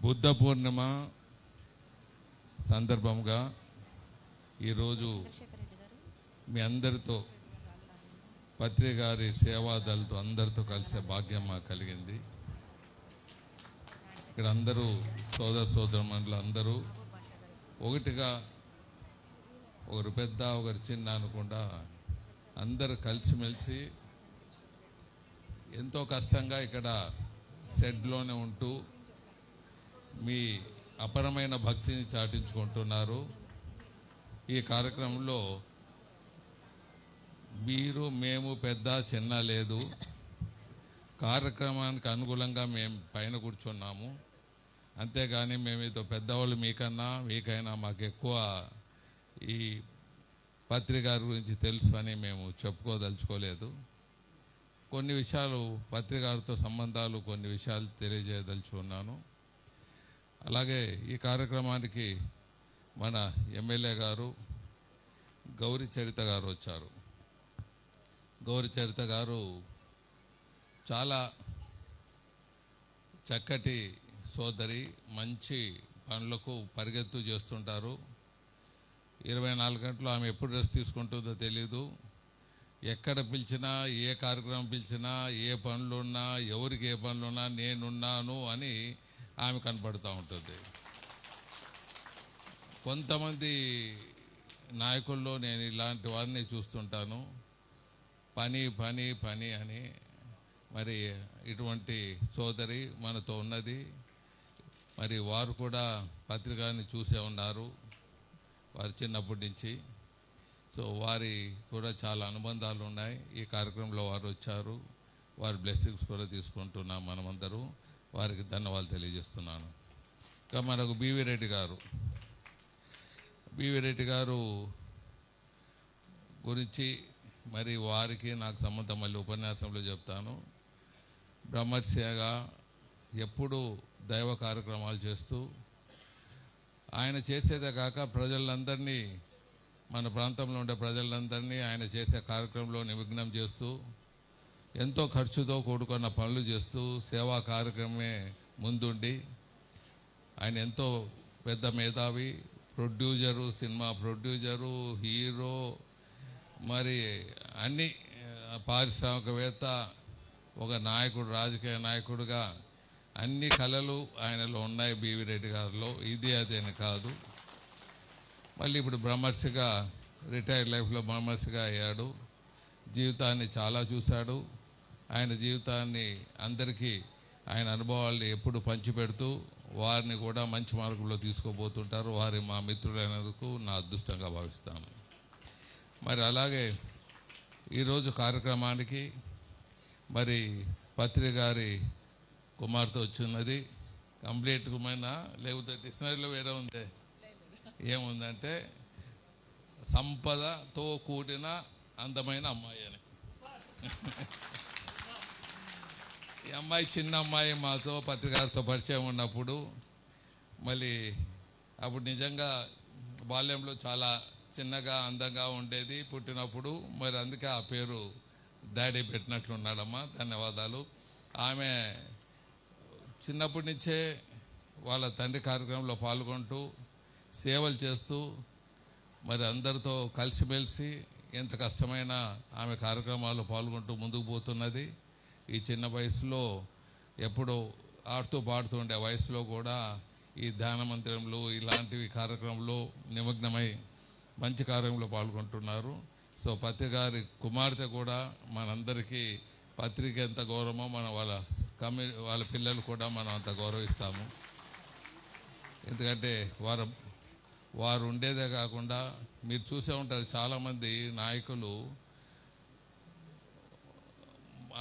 బుద్ధ పూర్ణిమ సందర్భంగా ఈరోజు మీ అందరితో పత్రి గారి సేవాదళతో అందరితో కలిసే భాగ్యం మాకు కలిగింది. ఇక్కడ అందరూ సోదరమణులు అందరూ ఒకటిగా, ఒకరు పెద్ద ఒకరు చిన్న అనకుండా అందరూ కలిసిమెలిసి ఎంతో కష్టంగా ఇక్కడ షెడ్లోనే ఉంటూ మీ అపరమైన భక్తిని చాటించుకుంటున్నారు. ఈ కార్యక్రమంలో మీరు మేము పెద్ద చిన్న లేదు, కార్యక్రమానికి అనుకూలంగా మేము పైన కూర్చున్నాము. అంతేగాని మేమేదో పెద్దవాళ్ళు మీకైనా మాకు ఎక్కువ ఈ పత్రి గారి గురించి తెలుసు అని మేము చెప్పుకోదలుచుకోలేదు. కొన్ని విషయాలు పత్రి గారితో సంబంధాలు కొన్ని విషయాలు తెలియజేయదలుచుకున్నాను. అలాగే ఈ కార్యక్రమానికి మన ఎమ్మెల్యే గారు గౌరీ చరిత గారు వచ్చారు. గౌరీ చరిత గారు చాలా చక్కటి సోదరి, మంచి పనులకు పరిగెత్తు చేస్తుంటారు. 24 గంటలు ఆమె ఎప్పుడు రెస్ట్ తీసుకుంటుందో తెలీదు. ఎక్కడ పిలిచినా, ఏ కార్యక్రమం పిలిచినా, ఏ పనులున్నా, ఎవరికి ఏ పనులున్నా నేనున్నాను అని ఆమె కనపడుతూ ఉంటుంది. కొంతమంది నాయకుల్లో నేను ఇలాంటి వారిని చూస్తుంటాను, పని పని పని అని. మరి ఇటువంటి సోదరి మనతో ఉన్నది. మరి వారు కూడా పత్రికని చూసే ఉన్నారు వారు చిన్నప్పటి నుంచి. సో వారి కూడా చాలా అనుబంధాలు ఉన్నాయి. ఈ కార్యక్రమంలో వారు వచ్చారు, వారి బ్లెస్సింగ్స్ కూడా తీసుకుంటున్నాం మనమందరూ. వారికి ధన్యవాదాలు తెలియజేస్తున్నాను. ఇంకా మనకు బివి రెడ్డి గారు గురించి మరి వారికి నాకు సంబంధం మళ్ళీ ఉపన్యాసంలో చెప్తాను. బ్రహ్మర్షిగా ఎప్పుడూ దైవ కార్యక్రమాలు చేస్తూ ఆయన చేసేదే కాక ప్రజలందరినీ, మన ప్రాంతంలో ఉండే ప్రజలందరినీ ఆయన చేసే కార్యక్రమంలో నిమగ్నం చేస్తూ ఎంతో ఖర్చుతో కూడుకున్న పనులు చేస్తూ సేవా కార్యక్రమమే ముందుండి ఆయన ఎంతో పెద్ద మేధావి, ప్రొడ్యూసరు, సినిమా ప్రొడ్యూసరు, హీరో, మరి అన్ని పారిశ్రామికవేత్త, ఒక నాయకుడు, రాజకీయ నాయకుడిగా అన్ని కళలు ఆయనలో ఉన్నాయి బివి రెడ్డి గారిలో. ఇది అదేని కాదు. మళ్ళీ ఇప్పుడు బ్రహ్మర్షిగా రిటైర్డ్ లైఫ్లో బ్రహ్మర్షిగా అయ్యాడు. జీవితాన్ని చాలా చూశాడు. ఆయన జీవితాన్ని అందరికీ ఆయన అనుభవాల్ని ఎప్పుడు పంచిపెడుతూ వారిని కూడా మంచి మార్గంలో తీసుకోబోతుంటారు. వారి మా మిత్రులైనందుకు నా అదృష్టంగా భావిస్తాను. మరి అలాగే ఈరోజు కార్యక్రమానికి మరి పత్రి గారి కుమార్తె వచ్చినది. కంప్లీట్గా లేకపోతే డిక్షనరీలో వేరే ఉందే, ఏముందంటే సంపదతో కూడిన అందమైన అమ్మాయి అని. ఈ అమ్మాయి చిన్న అమ్మాయి మాతో పత్రికారితో పరిచయం ఉన్నప్పుడు, మళ్ళీ అప్పుడు నిజంగా బాల్యంలో చాలా చిన్నగా అందంగా ఉండేది పుట్టినప్పుడు. మరి అందుకే ఆ పేరు డాడీ పెట్టినట్లున్నాడమ్మా. ధన్యవాదాలు. ఆమె చిన్నప్పటి నుంచే వాళ్ళ తండ్రి కార్యక్రమంలో పాల్గొంటూ సేవలు చేస్తూ మరి అందరితో కలిసిమెలిసి ఎంత కష్టమైనా ఆమె కార్యక్రమాల్లో పాల్గొంటూ ముందుకు పోతున్నది. ఈ చిన్న వయసులో ఎప్పుడో ఆడుతూ పాడుతూ ఉండే వయసులో కూడా ఈ ధ్యాన మందిరంలో ఇలాంటివి కార్యక్రమంలో నిమగ్నమై మంచి కార్యంలో పాల్గొంటున్నారు. సో పత్రి గారి కుమార్తె కూడా మనందరికీ పత్రిక ఎంత గౌరవమో వాళ్ళ పిల్లలు కూడా మనం అంత గౌరవిస్తాము. ఎందుకంటే వారు ఉండేదే కాకుండా మీరు చూసే ఉంటారు, చాలామంది నాయకులు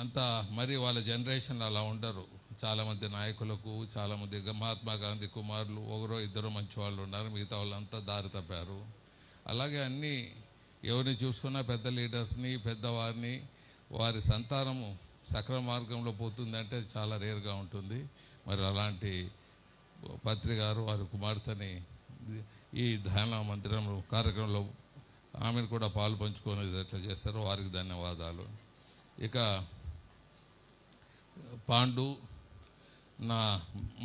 అంతా మరి వాళ్ళ జనరేషన్ అలా ఉండరు. చాలామంది నాయకులకు, చాలామంది మహాత్మా గాంధీ కుమారులు ఒకరో ఇద్దరు మంచి వాళ్ళు ఉన్నారు, మిగతా వాళ్ళంతా దారి తప్పారు. అలాగే అన్నీ ఎవరిని చూసుకున్నా పెద్ద లీడర్స్ని, పెద్దవారిని, వారి సంతానము సక్రమ మార్గంలో పోతుందంటే చాలా రేర్గా ఉంటుంది. మరి అలాంటి పత్రి గారు వారి కుమార్తెని ఈ ధ్యాన మందిరం కార్యక్రమంలో ఆమెను కూడా పాలు పంచుకునేది ఎట్లా చేస్తారో వారికి ధన్యవాదాలు. ఇక పాండు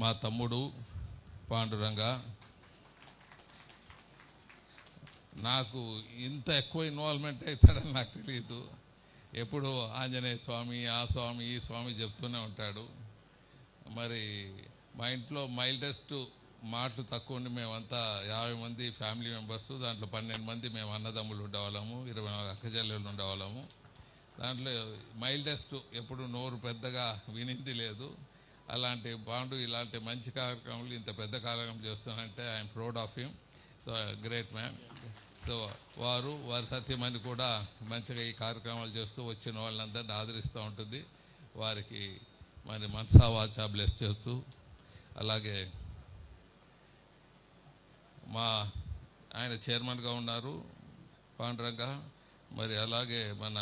మా తమ్ముడు, పాండురంగ. నాకు ఇంత ఎక్కువ ఇన్వాల్వ్మెంట్ అవుతాడని నాకు తెలియదు. ఎప్పుడు ఆంజనేయ స్వామి, ఆ స్వామి, ఈ స్వామి చెప్తూనే ఉంటాడు. మరి మా ఇంట్లో మైల్డెస్ట్ మాటలు తక్కువ ఉండి మేమంతా 50 మంది ఫ్యామిలీ మెంబర్స్, దాంట్లో 12 మంది మేము అన్నదమ్ములు ఉండేవాళ్ళము, 24 అక్కచెల్లెళ్ళు ఉండేవాళ్ళము. దాంట్లో మైల్డెస్ట్ ఎప్పుడు నోరు పెద్దగా వినింది లేదు. అలాంటి బాండు ఇలాంటి మంచి కార్యక్రమాలు ఇంత పెద్ద కార్యక్రమం చేస్తానంటే I'm proud of him. So great man. So వారి సత్యమని కూడా మంచిగా ఈ కార్యక్రమాలు చేస్తూ వచ్చిన వాళ్ళందరినీ ఆదరిస్తూ ఉంటుంది. వారికి మరి మనసా వాచా బ్లెస్ చేస్తూ, అలాగే ఆయన చైర్మన్గా ఉన్నారు పాండురంగ. మరి అలాగే మన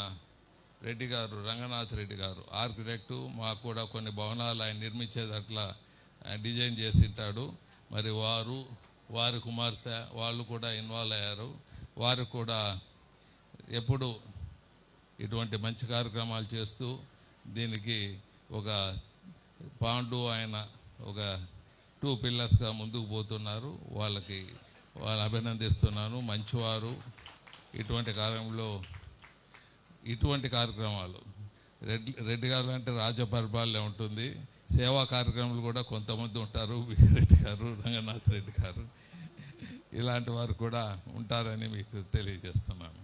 రెడ్డి గారు, రంగనాథ్ రెడ్డి గారు ఆర్కిటెక్టు, మాకు కూడా కొన్ని భవనాలు ఆయన నిర్మించేది అట్లా డిజైన్ చేసి ఉంటాడు. మరి వారి కుమార్తె వాళ్ళు కూడా ఇన్వాల్వ్ అయ్యారు. వారు కూడా ఎప్పుడు ఇటువంటి మంచి కార్యక్రమాలు చేస్తూ దీనికి ఒక పాండు ఆయన ఒక 2 పిల్లర్స్గా ముందుకు పోతున్నారు. వాళ్ళు అభినందిస్తున్నాను. మంచివారు. ఇటువంటి కార్యక్రమాలు రెడ్డి గారు అంటే రాజపరిపాలన ఉంటుంది. సేవా కార్యక్రమాలు కూడా కొంతమంది ఉంటారు. రెడ్డి గారు, రంగనాథ్ రెడ్డి గారు ఇలాంటి వారు కూడా ఉంటారని మీకు తెలియజేస్తున్నాను.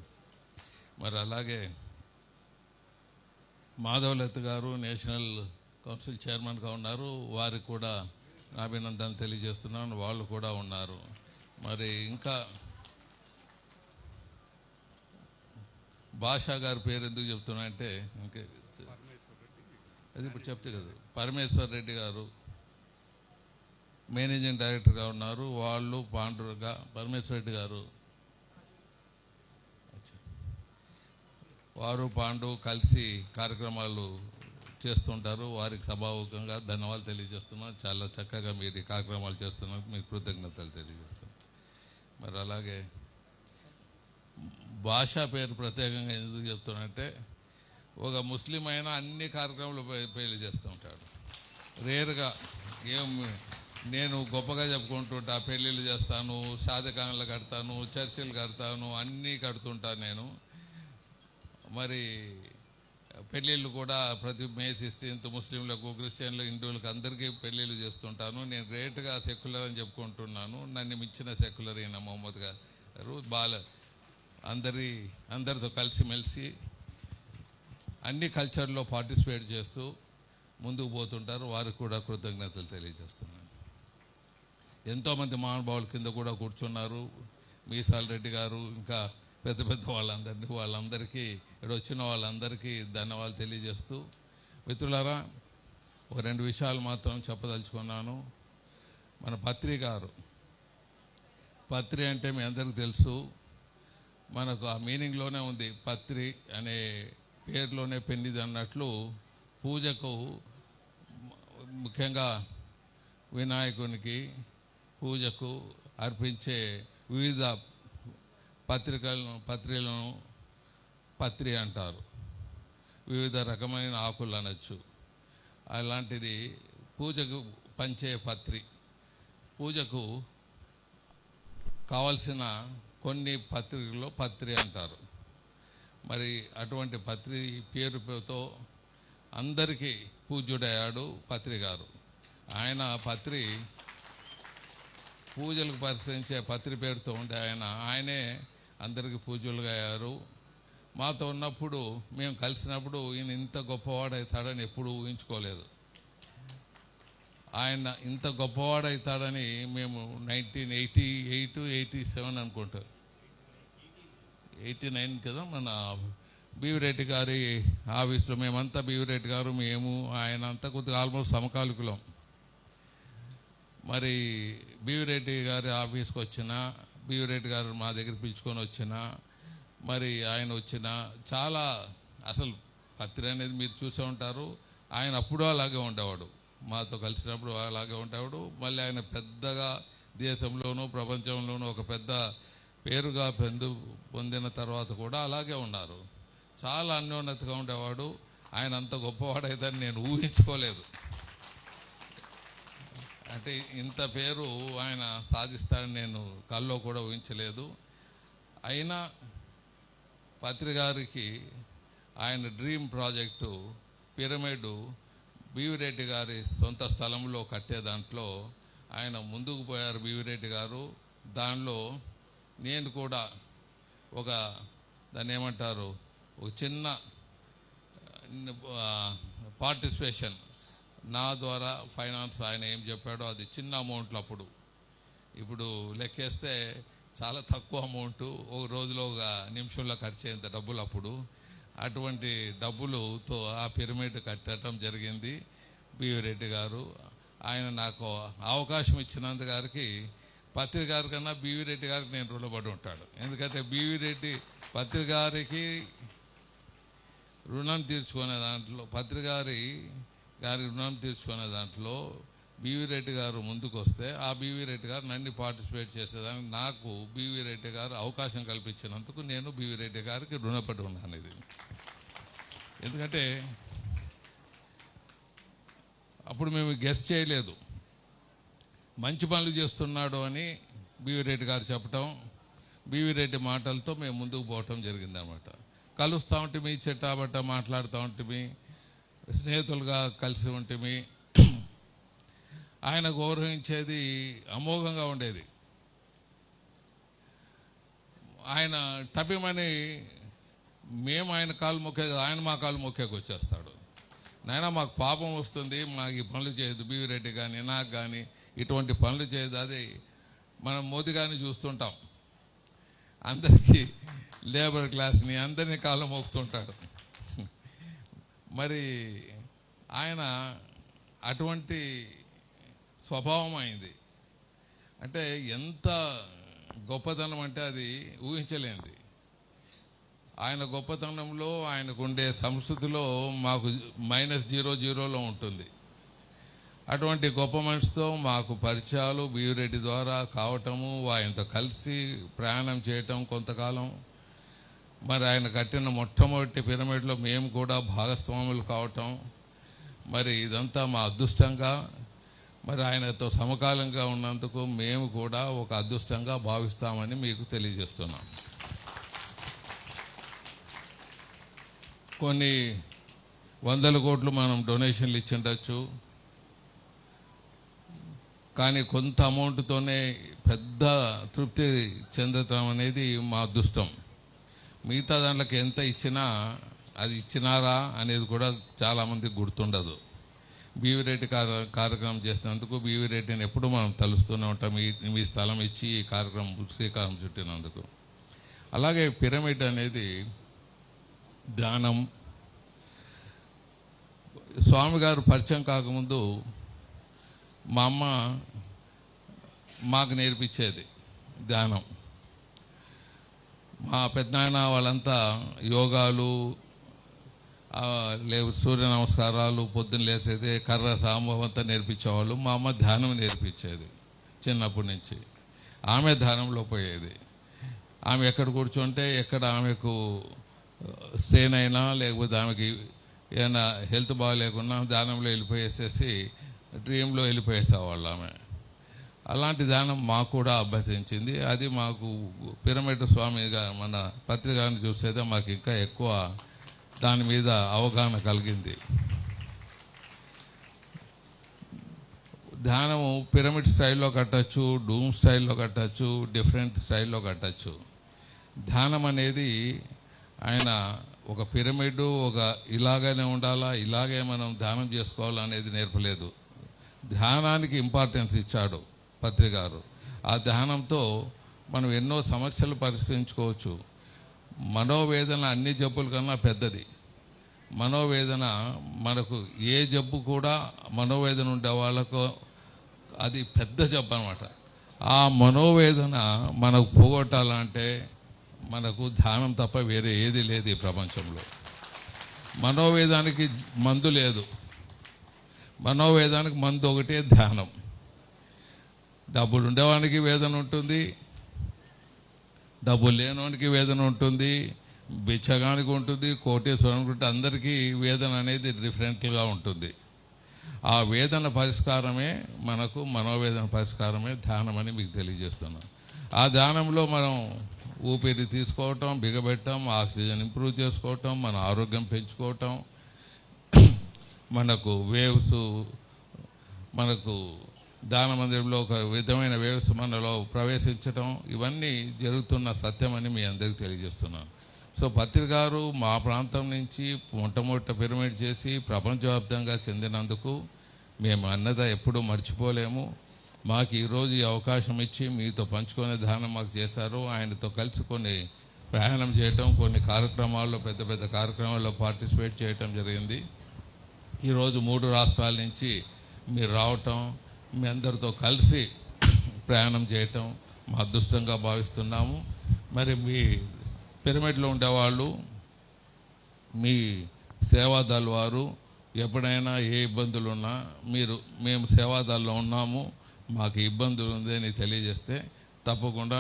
మరి అలాగే మాధవలత గారు నేషనల్ కౌన్సిల్ చైర్మన్గా ఉన్నారు. వారికి కూడా అభినందనలు తెలియజేస్తున్నాను. వాళ్ళు కూడా ఉన్నారు. మరి ఇంకా భాషా గారి పేరు ఎందుకు చెప్తున్నా అంటే అది ఇప్పుడు చెప్తే కదా, పరమేశ్వర్ రెడ్డి గారు మేనేజింగ్ డైరెక్టర్గా ఉన్నారు. వాళ్ళు పాండురంగ, పరమేశ్వర్ రెడ్డి గారు వారు పాండు కలిసి కార్యక్రమాలు చేస్తుంటారు. వారికి సభాముఖంగా ధన్యవాదాలు తెలియజేస్తున్నాను. చాలా చక్కగా మీరు ఈ కార్యక్రమాలు చేస్తున్నందుకు మీకు కృతజ్ఞతలు తెలియజేస్తున్నాను. మరి అలాగే భాషా పేరు ప్రత్యేకంగా ఎందుకు చెప్తున్నానంటే ఒక ముస్లిం అయినా అన్ని కార్యక్రమాలు పెళ్లి చేస్తూ ఉంటాడు. రేరుగా నేను గొప్పగా చెప్పుకుంటుంటా, పెళ్ళిళ్ళు చేస్తాను, షాదఖానాలు కడతాను, చర్చిలు కడతాను, అన్నీ కడుతుంటాను నేను. మరి పెళ్ళిళ్ళు కూడా ప్రతి మే 16th ముస్లింలకు, క్రిస్టియన్లకు, హిందువులకు అందరికీ పెళ్ళిళ్ళు చేస్తుంటాను. నేను గ్రేట్గా సెక్యులర్ అని చెప్పుకుంటున్నాను. నన్ను మించిన సెక్యులర్ అయిన మొహమ్మద్ గారు అందరితో కలిసిమెలిసి అన్ని కల్చర్లో పార్టిసిపేట్ చేస్తూ ముందుకు పోతుంటారు. వారికి కూడా కృతజ్ఞతలు తెలియజేస్తున్నాను. ఎంతోమంది మహానుభావుల కింద కూడా కూర్చున్నారు. మీసాల్ రెడ్డి గారు, ఇంకా పెద్ద పెద్ద వాళ్ళందరికీ ఇక్కడ వచ్చిన వాళ్ళందరికీ ధన్యవాదాలు తెలియజేస్తూ, మిత్రులారా ఒక 2 విషయాలు మాత్రం చెప్పదలుచుకున్నాను. మన పత్రి గారు, పత్రి అంటే మీ అందరికీ తెలుసు, మనకు ఆ మీనింగ్లోనే ఉంది. పత్రి అనే పేరులోనే పెన్నిది అన్నట్లు పూజకు ముఖ్యంగా వినాయకునికి పూజకు అర్పించే వివిధ పత్రిలను పత్రి అంటారు. వివిధ రకమైన ఆకులు అనొచ్చు. అలాంటిది పూజకు పంచే పూజకు కావలసిన కొన్ని పత్రికల్లో పత్రి అంటారు. మరి అటువంటి పత్రి పేరుతో అందరికీ పూజ్యుడయ్యాడు పత్రి గారు. ఆయన పూజలకు పరిష్కరించే పత్రి పేరుతో ఉండే ఆయనే అందరికీ పూజ్యులుగా అయ్యారు. మాతో ఉన్నప్పుడు మేము కలిసినప్పుడు ఈయన ఇంత గొప్పవాడవుతాడని ఎప్పుడూ ఊహించుకోలేదు. ఆయన ఇంత గొప్పవాడవుతాడని మేము 1988, 87 అనుకుంటారు, 89 కదా, మన బీవిరెడ్డి గారి ఆఫీస్లో మేమంతా, బీవిరెడ్డి గారు, మేము, ఆయన అంతా కొద్దిగా ఆల్మోస్ట్ సమకాలికులం. మరి బీవిరెడ్డి గారి ఆఫీస్కి బీవిరెడ్డి గారు మా దగ్గర పిలుచుకొని మరి ఆయన చాలా అసలు పత్రి అనేది మీరు చూసే ఉంటారు. ఆయన అప్పుడు అలాగే ఉండేవాడు, మాతో కలిసినప్పుడు అలాగే ఉండేవాడు. మళ్ళీ ఆయన పెద్దగా దేశంలోనూ ప్రపంచంలోనూ ఒక పెద్ద పేరుగా పొందిన తర్వాత కూడా అలాగే ఉన్నారు. చాలా అన్యోన్యతగా ఉండేవాడు. ఆయన అంత గొప్పవాడైతే నేను ఊహించుకోలేదు. అంటే ఇంత పేరు ఆయన సాధిస్తాడని నేను కల్లో కూడా ఊహించలేదు. అయినా పత్రి గారికి ఆయన డ్రీమ్ ప్రాజెక్టు పిరమిడ్ బీవిరెడ్డి గారి సొంత స్థలంలో కట్టే దాంట్లో ఆయన ముందుకు పోయారు బీవిరెడ్డి గారు. దానిలో నేను కూడా ఒక దాన్ని ఏమంటారు ఒక చిన్న పార్టిసిపేషన్ నా ద్వారా ఫైనాన్స్ ఆయన ఏం చెప్పాడో అది చిన్న అమౌంట్లు అప్పుడు. ఇప్పుడు లెక్కేస్తే చాలా తక్కువ అమౌంట్, ఒక రోజులో ఒక నిమిషంలో ఖర్చు అయ్యేంత డబ్బులు అప్పుడు. అటువంటి డబ్బులతో ఆ పిరమిడ్ కట్టడం జరిగింది బీవిరెడ్డి గారు. ఆయన నాకు అవకాశం ఇచ్చినందు గారికి పత్రి గారి కన్నా బీవిరెడ్డి గారికి నేను రుణపడి ఉంటాడు. ఎందుకంటే బీవిరెడ్డి పత్రి గారికి రుణం తీర్చుకునే దాంట్లో పత్రి రుణం తీర్చుకునే దాంట్లో బీవిరెడ్డి గారు ముందుకు వస్తే ఆ బీవిరెడ్డి గారు నన్ను పార్టిసిపేట్ చేసేదానికి నాకు బీవిరెడ్డి గారు అవకాశం కల్పించినందుకు నేను బీవిరెడ్డి గారికి రుణపడి ఉన్నాను. ఇది ఎందుకంటే అప్పుడు మేము గెస్ చేయలేదు, మంచి పనులు చేస్తున్నాడు అని బీవిరెడ్డి గారు చెప్పటం, బీవిరెడ్డి మాటలతో మేము ముందుకు పోవటం జరిగిందనమాట. కలుస్తూ ఉంటే చెట్టాబట్ట మాట్లాడుతూ ఉంటే స్నేహితులుగా కలిసి ఉంటే ఆయన గౌరవించేది అమోఘంగా ఉండేది. ఆయన టపిమని మేము ఆయన కాలు మొక్కే, ఆయన మా కాలు మొక్కేకి వచ్చేస్తాడు. నాయన మాకు పాపం వస్తుంది, మాకు ఈ పనులు చేయదు బీవిరెడ్డి కానీ నాకు కానీ ఇటువంటి పనులు చేయదు. అది మనం మోదీ గారిని చూస్తుంటాం, అందరికీ లేబర్ క్లాస్ని అందరినీ కాళ్ళు మోపుతుంటాడు. మరి ఆయన అటువంటి స్వభావం అయింది. అంటే ఎంత గొప్పతనం అంటే అది ఊహించలేనిది. ఆయన గొప్పతనంలో ఆయనకుండే సంస్కృతిలో మాకు -00లో ఉంటుంది. అటువంటి గొప్ప మనిషితో మాకు పరిచయాలు బీవిరెడ్డి ద్వారా కావటము, ఆయనతో కలిసి ప్రయాణం చేయటం కొంతకాలం. మరి ఆయన కట్టిన మొట్టమొదటి పిరమిడ్లో మేము కూడా భాగస్వాములు కావటం, మరి ఇదంతా మా అదృష్టంగా, మరి ఆయనతో సమకాలంగా ఉన్నందుకు మేము కూడా ఒక అదృష్టంగా భావిస్తామని మీకు తెలియజేస్తున్నాం. కొన్ని వందల కోట్లు మనం డొనేషన్లు ఇచ్చిండొచ్చు, కానీ కొంత అమౌంట్తోనే పెద్ద తృప్తి చెందటం అనేది మా అదృష్టం. మిగతా దాంట్లోకి ఎంత ఇచ్చినా అది ఇచ్చినారా అనేది కూడా చాలామందికి గుర్తుండదు. బీవిరెడ్డి కార్యక్రమం చేసినందుకు బీవిరెడ్డిని ఎప్పుడు మనం తలుస్తూనే ఉంటాం, మీ స్థలం ఇచ్చి ఈ కార్యక్రమం శ్రీకారం చుట్టినందుకు. అలాగే పిరమిడ్ అనేది ధ్యానం. స్వామి గారు పరిచయం కాకముందు మా అమ్మ మాకు నేర్పించేది ధ్యానం. మా పెద్దనాయన వాళ్ళంతా యోగాలు లేవు, సూర్య నమస్కారాలు, పొద్దున్న లేసేది కర్ర సామూహం అంతా నేర్పించేవాళ్ళు. మా అమ్మ ధ్యానం నేర్పించేది చిన్నప్పటి నుంచి. ఆమె ధ్యానంలో పోయేది. ఆమె ఎక్కడ కూర్చుంటే ఎక్కడ ఆమెకు స్ట్రెయిన్ అయినా లేకపోతే ఆమెకి ఏమైనా హెల్త్ బాగాలేకున్నా ధ్యానంలో వెళ్ళిపోయేసేసి డ్రీమ్లో వెళ్ళిపోయేసేవాళ్ళు ఆమె. అలాంటి ధ్యానం మాకు కూడా అభ్యసించింది. అది మాకు పిరమిడ్ స్వామిగా మన పత్రికను చూసేదే మాకు ఇంకా ఎక్కువ దాని మీద అవగాహన కలిగింది. ధ్యానము పిరమిడ్ స్టైల్లో కట్టచ్చు, డూమ్ స్టైల్లో కట్టచ్చు, డిఫరెంట్ స్టైల్లో కట్టచ్చు. ధ్యానం అనేది ఆయన ఒక పిరమిడ్ ఒక ఇలాగనే ఉండాలా, ఇలాగే మనం ధ్యానం చేసుకోవాలా అనేది నేర్పలేదు. ధ్యానానికి ఇంపార్టెన్స్ ఇచ్చాడు పత్రి గారు. ఆ ధ్యానంతో మనం ఎన్నో సమస్యలు పరిష్కరించుకోవచ్చు. మనోవేదన అన్ని జబ్బుల కన్నా పెద్దది. మనోవేదన మనకు ఏ జబ్బు కూడా మనోవేదన ఉండే వాళ్ళకు అది పెద్ద జబ్బు అనమాట. ఆ మనోవేదన మనకు పోగొట్టాలంటే మనకు ధ్యానం తప్ప వేరే ఏది లేదు ఈ ప్రపంచంలో. మనోవేదానికి మందు లేదు, మనోవేదానికి మందు ఒకటే ధ్యానం. డబ్బులు ఉండేవానికి వేదన ఉంటుంది, డబ్బులు లేనివానికి వేదన ఉంటుంది, బిచ్చగానికి ఉంటుంది, కోటేశ్వరానికి ఉంటుంది. అందరికీ వేదన అనేది డిఫరెంట్గా ఉంటుంది. ఆ వేదన పరిష్కారమే మనకు మనోవేదన పరిష్కారమే ధ్యానం అని మీకు తెలియజేస్తున్నాను. ఆ ధ్యానంలో మనం ఊపిరి తీసుకోవటం, బిగబెట్టడం, ఆక్సిజన్ ఇంప్రూవ్ చేసుకోవటం, మన ఆరోగ్యం పెంచుకోవటం, మనకు వేవ్స్, మనకు ధ్యాన మందిరంలో ఒక విధమైన వేవ్స్ మనలో ప్రవేశించటం, ఇవన్నీ జరుగుతున్న సత్యమని మీ అందరికీ తెలియజేస్తున్నాను. సో పత్రి గారు మా ప్రాంతం నుంచి మొట్టమొదట పిరమిడ్ చేసి ప్రపంచవ్యాప్తంగా చెందినందుకు మేము అన్నదా ఎప్పుడూ మర్చిపోలేము. మాకు ఈరోజు ఈ అవకాశం ఇచ్చి మీతో పంచుకునే ధ్యానం మాకు చేశారు. ఆయనతో కలిసి కొన్ని ప్రయాణం చేయటం, కొన్ని కార్యక్రమాల్లో పెద్ద పెద్ద కార్యక్రమాల్లో పార్టిసిపేట్ చేయటం జరిగింది. ఈరోజు 3 రాష్ట్రాల నుంచి మీరు రావటం, మీ అందరితో కలిసి ప్రయాణం చేయటం మా అదృష్టంగా భావిస్తున్నాము. మరి మీ పిరమిడ్లో ఉండేవాళ్ళు, మీ సేవాదళ్ వారు ఎప్పుడైనా ఏ ఇబ్బందులు ఉన్నా మేము సేవాదళలో ఉన్నాము, మాకు ఇబ్బందులు ఉందని తెలియజేస్తే తప్పకుండా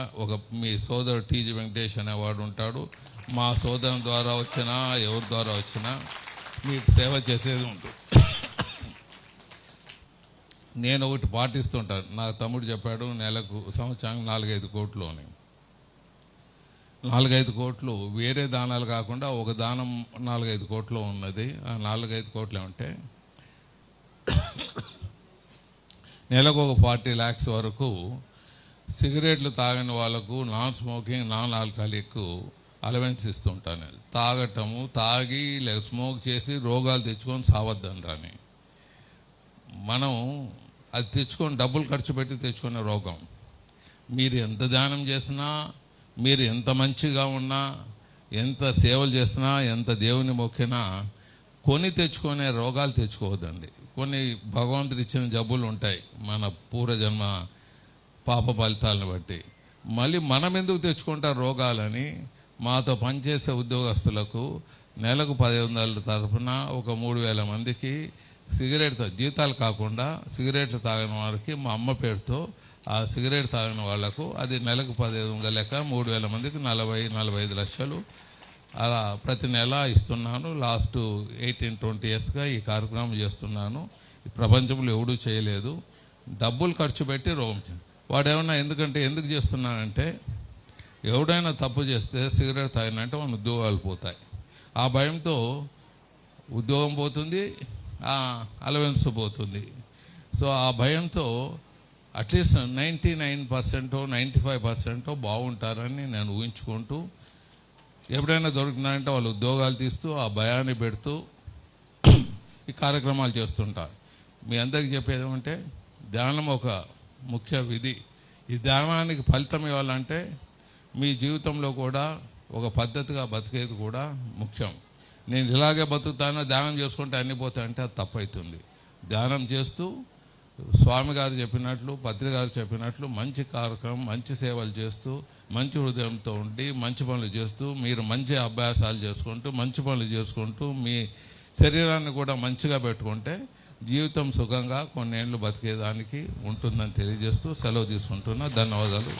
మీ సోదరు టీజీ వెంకటేష్ అనేవాడు ఉంటాడు. మా సోదరుని ద్వారా వచ్చినా ఎవరి ద్వారా వచ్చినా మీకు సేవ చేసేది ఉంటుంది. నేను ఒకటి పాటిస్తుంటాను. నా తమ్ముడు చెప్పాడు, నెలకు సంవత్సరానికి 4-5 కోట్లు అని. 4-5 కోట్లు వేరే దానాలు కాకుండా ఒక దానం 4-5 కోట్లు ఉన్నది. ఆ 4-5 కోట్లు ఏమంటే నెలకు ఒక 40 lakhs వరకు సిగరెట్లు తాగని వాళ్ళకు non smoking, non alcoholic allowance ఇస్తుంటాను. తాగటము, తాగి లేక స్మోక్ చేసి రోగాలు తెచ్చుకొని సావద్దని రాని, మనం అది తెచ్చుకొని డబ్బులు ఖర్చు పెట్టి తెచ్చుకునే రోగం. మీరు ఎంత ధ్యానం చేసినా, మీరు ఎంత మంచిగా ఉన్నా, ఎంత సేవలు చేసినా, ఎంత దేవుని మొక్కినా కొని తెచ్చుకునే రోగాలు తెచ్చుకోవద్దండి. కొన్ని భగవంతుడు ఇచ్చిన జబ్బులు ఉంటాయి మన పూర్వజన్మ పాప ఫలితాలను బట్టి. మళ్ళీ మనం ఎందుకు తెచ్చుకుంటారు రోగాలని మాతో పనిచేసే ఉద్యోగస్తులకు నెలకు 1500 తరఫున ఒక 3000 మందికి సిగరెట్ జీతాలు కాకుండా సిగరెట్లు తాగిన వారికి మా అమ్మ పేరుతో ఆ సిగరెట్ తాగిన వాళ్లకు అది నెలకు 1500 లెక్క 3000 మందికి 40-45 లక్షలు అలా ప్రతి నెల ఇస్తున్నాను. లాస్ట్ 18-20 yearsగా ఈ కార్యక్రమం చేస్తున్నాను. ప్రపంచంలో ఎవడూ చేయలేదు. డబ్బులు ఖర్చు పెట్టి రోగం వాడేమన్నా ఎందుకు చేస్తున్నానంటే, ఎవడైనా తప్పు చేస్తే సిగరెట్ తాగినంటే మన ఉద్యోగాలు పోతాయి. ఆ భయంతో ఉద్యోగం పోతుంది, అలవెన్స్ పోతుంది. సో ఆ భయంతో అట్లీస్ట్ 99% 95% బాగుంటారని నేను ఊహించుకుంటూ, ఎప్పుడైనా దొరికినారంటే వాళ్ళు ఉద్యోగాలు తీస్తూ ఆ భయాన్ని పెడుతూ ఈ కార్యక్రమాలు చేస్తుంటా. మీ అందరికీ చెప్పేది ఏమంటే, ధ్యానం ఒక ముఖ్య విధి. ఈ ధ్యానానికి ఫలితం ఇవ్వాలంటే మీ జీవితంలో కూడా ఒక పద్ధతిగా బతికేది కూడా ముఖ్యం. నేను ఇలాగే బతుకుతానో ధ్యానం చేసుకుంటే అన్ని పోతాయంటే అది తప్పవుతుంది. ధ్యానం చేస్తూ స్వామి గారు చెప్పినట్లు, పత్రి గారు చెప్పినట్లు మంచి కార్యక్రమం, మంచి సేవలు చేస్తూ, మంచి హృదయంతో ఉండి మంచి పనులు చేస్తూ, మీరు మంచి అభ్యాసాలు చేసుకుంటూ, మంచి పనులు చేసుకుంటూ, మీ శరీరాన్ని కూడా మంచిగా పెట్టుకుంటే జీవితం సుఖంగా కొన్నేళ్ళు బతికేదానికి ఉంటుందని తెలియజేస్తూ సెలవు తీసుకుంటున్నా. ధన్యవాదాలు.